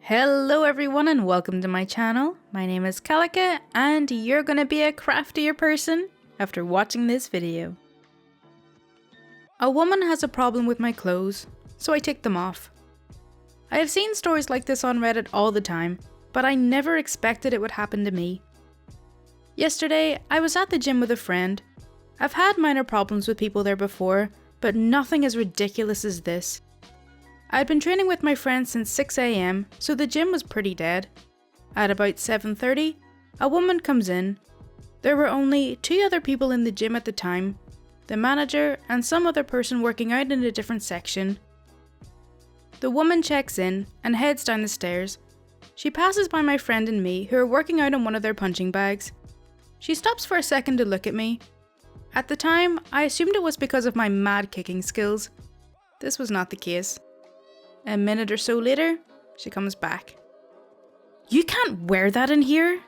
Hello everyone and welcome to my channel. My name is Kalika and you're gonna be a craftier person after watching this video. A woman has a problem with my clothes, so I take them off. I have seen stories like this on Reddit all the time, but I never expected it would happen to me. Yesterday, I was at the gym with a friend. I've had minor problems with people there before, but nothing as ridiculous as this. I had been training with my friend since 6 AM, so the gym was pretty dead. At about 7:30, a woman comes in. There were only 2 other people in the gym at the time, the manager and some other person working out in a different section. The woman checks in and heads down the stairs. She passes by my friend and me, who are working out on one of their punching bags. She stops for a second to look at me. At the time, I assumed it was because of my mad kicking skills. This was not the case. A minute or so later, she comes back. "You can't wear that in here."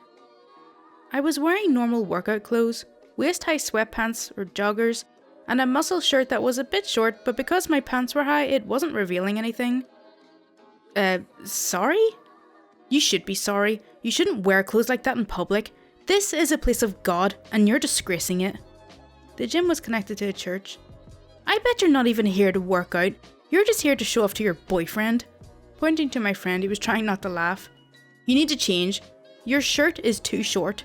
I was wearing normal workout clothes, waist-high sweatpants or joggers, and a muscle shirt that was a bit short, but because my pants were high, it wasn't revealing anything. Sorry? You should be sorry. You shouldn't wear clothes like that in public. This is a place of God, and you're disgracing it. The gym was connected to a church. I bet you're not even here to work out. You're just here to show off to your boyfriend. Pointing to my friend, he was trying not to laugh. You need to change. Your shirt is too short.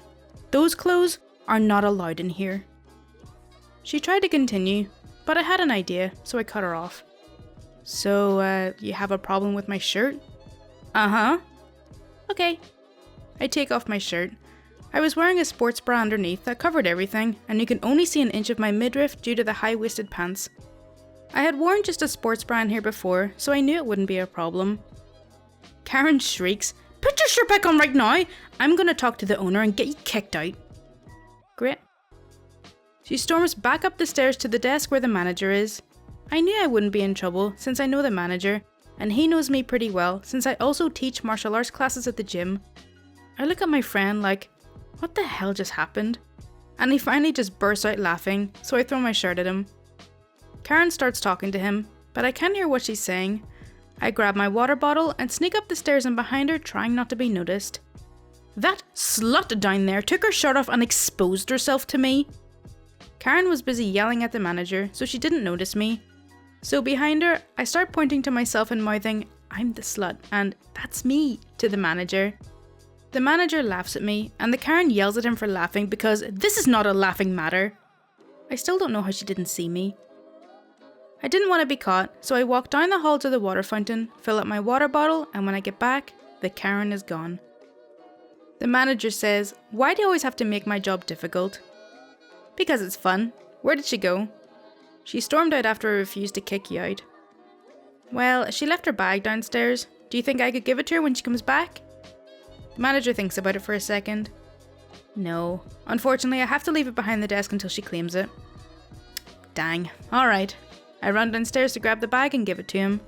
Those clothes are not allowed in here. She tried to continue, but I had an idea, so I cut her off. So, you have a problem with my shirt? Uh-huh. Okay. I take off my shirt. I was wearing a sports bra underneath that covered everything, and you can only see an inch of my midriff due to the high-waisted pants. I had worn just a sports bra in here before, so I knew it wouldn't be a problem. Karen shrieks, "Put your shirt back on right now! I'm gonna talk to the owner and get you kicked out." Great. She storms back up the stairs to the desk where the manager is. I knew I wouldn't be in trouble since I know the manager, and he knows me pretty well since I also teach martial arts classes at the gym. I look at my friend like, what the hell just happened? And he finally just bursts out laughing, so I throw my shirt at him. Karen starts talking to him, but I can't hear what she's saying. I grab my water bottle and sneak up the stairs and behind her, trying not to be noticed. That slut down there took her shirt off and exposed herself to me. Karen was busy yelling at the manager, so she didn't notice me. So behind her, I start pointing to myself and mouthing, "I'm the slut," and "That's me," to the manager. The manager laughs at me, and the Karen yells at him for laughing because this is not a laughing matter. I still don't know how she didn't see me. I didn't want to be caught, so I walk down the hall to the water fountain, fill up my water bottle, and when I get back, the Karen is gone. The manager says, "Why do you always have to make my job difficult?" "Because it's fun." "Where did she go?" "She stormed out after I refused to kick you out." "Well, she left her bag downstairs. Do you think I could give it to her when she comes back?" The manager thinks about it for a second. "No. Unfortunately, I have to leave it behind the desk until she claims it." Dang. Alright. I run downstairs to grab the bag and give it to him.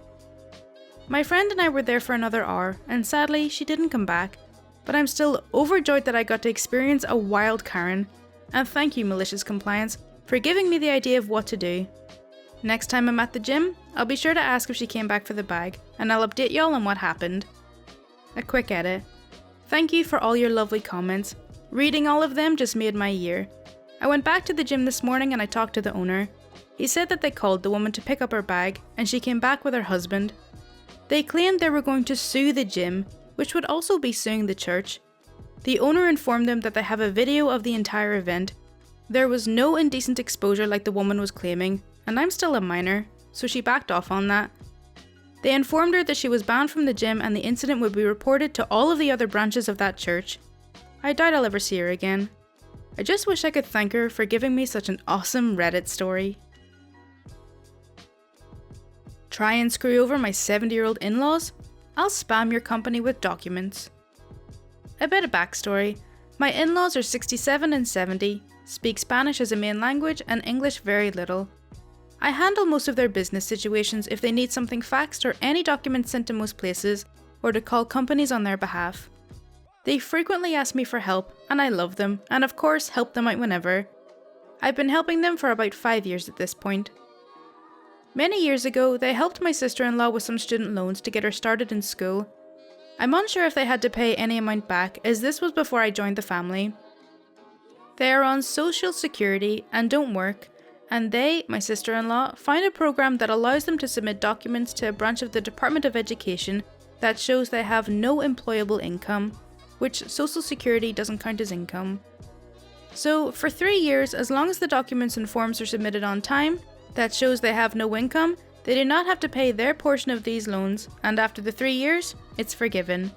My friend and I were there for another hour, and sadly, she didn't come back. But I'm still overjoyed that I got to experience a wild Karen, and thank you, MaliciousCompliance, for giving me the idea of what to do. Next time I'm at the gym, I'll be sure to ask if she came back for the bag, and I'll update y'all on what happened. A quick edit. Thank you for all your lovely comments. Reading all of them just made my year. I went back to the gym this morning and I talked to the owner. He said that they called the woman to pick up her bag, and she came back with her husband. They claimed they were going to sue the gym, which would also be suing the church. The owner informed them that they have a video of the entire event. There was no indecent exposure like the woman was claiming, and I'm still a minor, so she backed off on that. They informed her that she was banned from the gym and the incident would be reported to all of the other branches of that church. I doubt I'll ever see her again. I just wish I could thank her for giving me such an awesome Reddit story. Try and screw over my 70-year-old in-laws? I'll spam your company with documents. A bit of backstory. My in-laws are 67 and 70, speak Spanish as a main language and English very little. I handle most of their business situations if they need something faxed or any documents sent to most places, or to call companies on their behalf. They frequently ask me for help, and I love them, and of course help them out whenever. I've been helping them for about 5 years at this point. Many years ago, they helped my sister-in-law with some student loans to get her started in school. I'm unsure if they had to pay any amount back, as this was before I joined the family. They are on social security and don't work, and they, my sister-in-law, find a program that allows them to submit documents to a branch of the Department of Education that shows they have no employable income, which social security doesn't count as income. So for 3 years, as long as the documents and forms are submitted on time, that shows they have no income, they do not have to pay their portion of these loans, and after the 3 years, it's forgiven.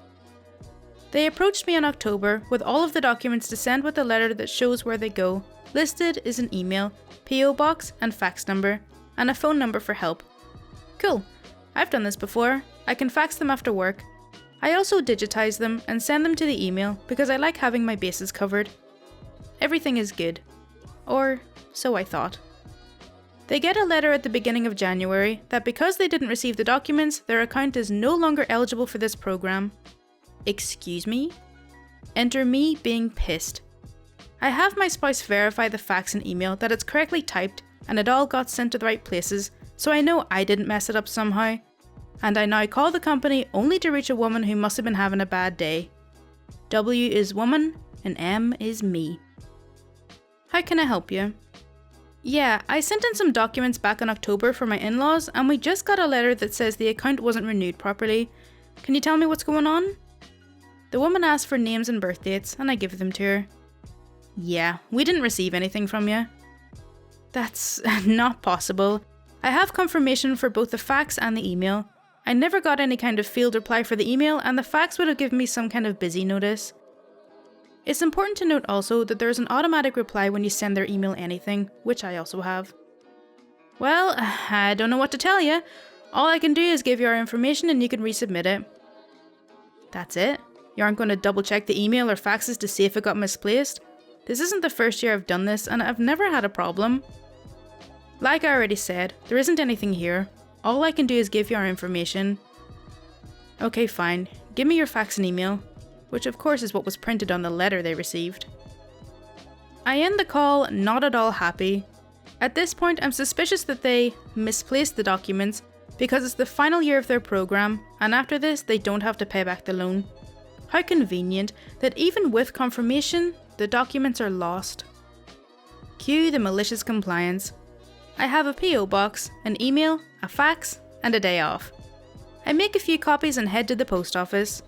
They approached me in October with all of the documents to send with a letter that shows where they go. Listed is an email, PO box and fax number, and a phone number for help. Cool, I've done this before. I can fax them after work. I also digitize them and send them to the email because I like having my bases covered. Everything is good. Or so I thought. They get a letter at the beginning of January that because they didn't receive the documents, their account is no longer eligible for this program. Excuse me? Enter me being pissed. I have my spouse verify the fax and email that it's correctly typed and it all got sent to the right places, so I know I didn't mess it up somehow. And I now call the company only to reach a woman who must have been having a bad day. W is woman and M is me. How can I help you? Yeah, I sent in some documents back in October for my in-laws and we just got a letter that says the account wasn't renewed properly. Can you tell me what's going on? The woman asked for names and birth dates and I give them to her. Yeah, we didn't receive anything from you. That's not possible. I have confirmation for both the fax and the email. I never got any kind of field reply for the email and the fax would have given me some kind of busy notice. It's important to note also that there is an automatic reply when you send their email anything, which I also have. Well, I don't know what to tell you. All I can do is give you our information and you can resubmit it. That's it? You aren't going to double check the email or faxes to see if it got misplaced? This isn't the first year I've done this and I've never had a problem. Like I already said, there isn't anything here. All I can do is give you our information. Okay, fine. Give me your fax and email. Which of course is what was printed on the letter they received. I end the call not at all happy. At this point I'm suspicious that they misplaced the documents because it's the final year of their program and after this they don't have to pay back the loan. How convenient that even with confirmation, the documents are lost. Cue the malicious compliance. I have a PO box, an email, a fax, and a day off. I make a few copies and head to the post office.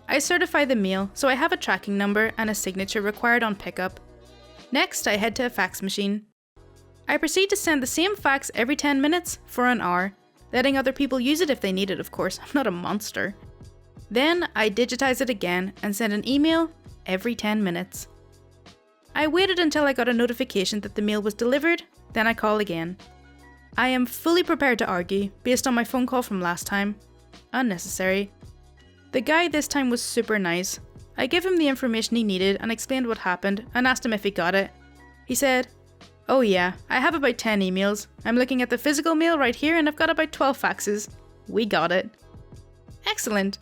I certify the mail, so I have a tracking number and a signature required on pickup. Next, I head to a fax machine. I proceed to send the same fax every 10 minutes for an hour, letting other people use it if they need it, of course. I'm not a monster. Then, I digitize it again and send an email every 10 minutes. I waited until I got a notification that the mail was delivered, then I call again. I am fully prepared to argue, based on my phone call from last time. Unnecessary. The guy this time was super nice. I gave him the information he needed and explained what happened and asked him if he got it. He said, "Oh yeah, I have about 10 emails. I'm looking at the physical mail right here and I've got about 12 faxes. We got it." Excellent.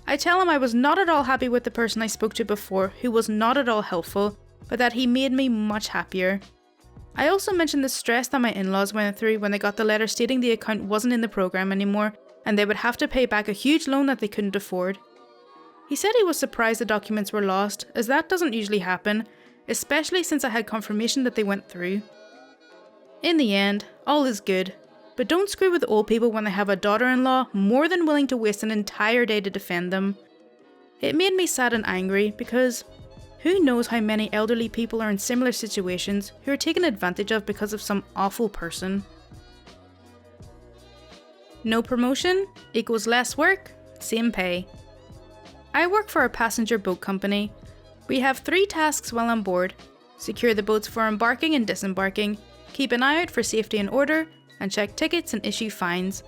I tell him I was not at all happy with the person I spoke to before, who was not at all helpful, but that he made me much happier. I also mentioned the stress that my in-laws went through when they got the letter stating the account wasn't in the program anymore and they would have to pay back a huge loan that they couldn't afford. He said he was surprised the documents were lost, as that doesn't usually happen, especially since I had confirmation that they went through. In the end, all is good, but don't screw with old people when they have a daughter-in-law more than willing to waste an entire day to defend them. It made me sad and angry because who knows how many elderly people are in similar situations who are taken advantage of because of some awful person. No promotion equals less work, same pay. I work for a passenger boat company. We have 3 tasks while on board: secure the boats for embarking and disembarking, keep an eye out for safety and order, and check tickets and issue fines.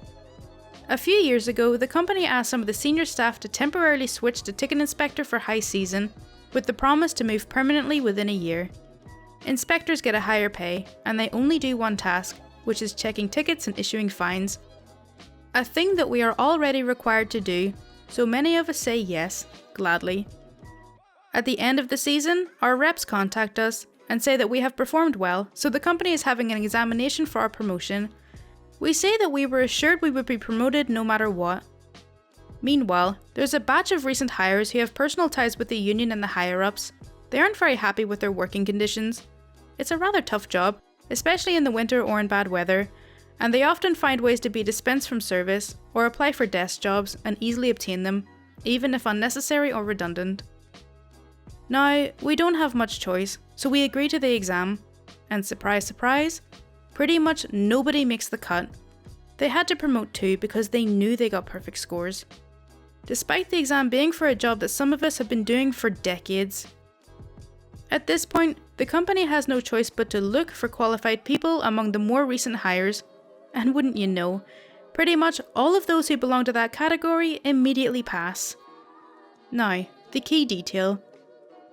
A few years ago, the company asked some of the senior staff to temporarily switch to ticket inspector for high season, with the promise to move permanently within a year. Inspectors get a higher pay, and they only do one task, which is checking tickets and issuing fines. A thing that we are already required to do, so many of us say yes, gladly. At the end of the season, our reps contact us and say that we have performed well, so the company is having an examination for our promotion. We say that we were assured we would be promoted no matter what. Meanwhile, there's a batch of recent hires who have personal ties with the union and the higher-ups. They aren't very happy with their working conditions. It's a rather tough job, especially in the winter or in bad weather, and they often find ways to be dispensed from service or apply for desk jobs and easily obtain them, even if unnecessary or redundant. Now, we don't have much choice, so we agree to the exam, and surprise surprise, pretty much nobody makes the cut. They had to promote too because they knew they got perfect scores, despite the exam being for a job that some of us have been doing for decades. At this point, the company has no choice but to look for qualified people among the more recent hires, and wouldn't you know, pretty much all of those who belong to that category immediately pass. Now, the key detail.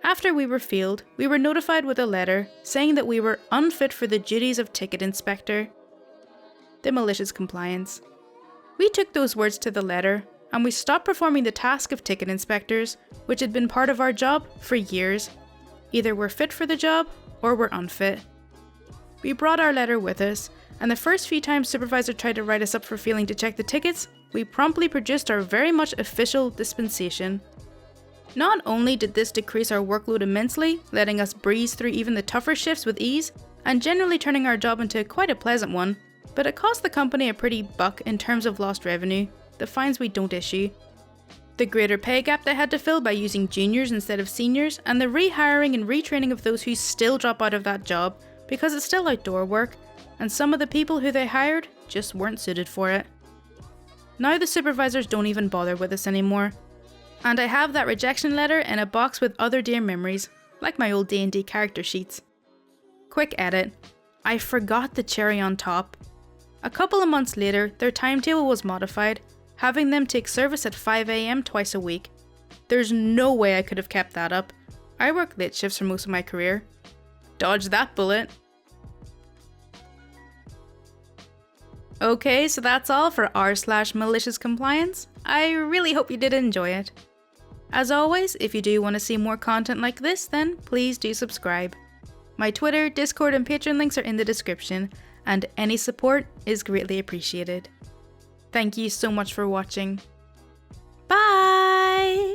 After we were failed, we were notified with a letter saying that we were unfit for the duties of ticket inspector. The malicious compliance. We took those words to the letter, and we stopped performing the task of ticket inspectors, which had been part of our job for years. Either we're fit for the job, or we're unfit. We brought our letter with us, and the first few times supervisor tried to write us up for failing to check the tickets, we promptly produced our very much official dispensation. Not only did this decrease our workload immensely, letting us breeze through even the tougher shifts with ease, and generally turning our job into quite a pleasant one, but it cost the company a pretty buck in terms of lost revenue, the fines we don't issue, the greater pay gap they had to fill by using juniors instead of seniors, and the rehiring and retraining of those who still drop out of that job because it's still outdoor work, and some of the people who they hired just weren't suited for it. Now the supervisors don't even bother with us anymore, and I have that rejection letter in a box with other dear memories, like my old D&D character sheets. Quick edit. I forgot the cherry on top. A couple of months later, their timetable was modified, having them take service at 5 AM twice a week. There's no way I could have kept that up. I worked late shifts for most of my career. Dodge that bullet. Okay, so that's all for r/MaliciousCompliance. I really hope you did enjoy it. As always, if you do want to see more content like this, then please do subscribe. My Twitter, Discord, and Patreon links are in the description, and any support is greatly appreciated. Thank you so much for watching. Bye!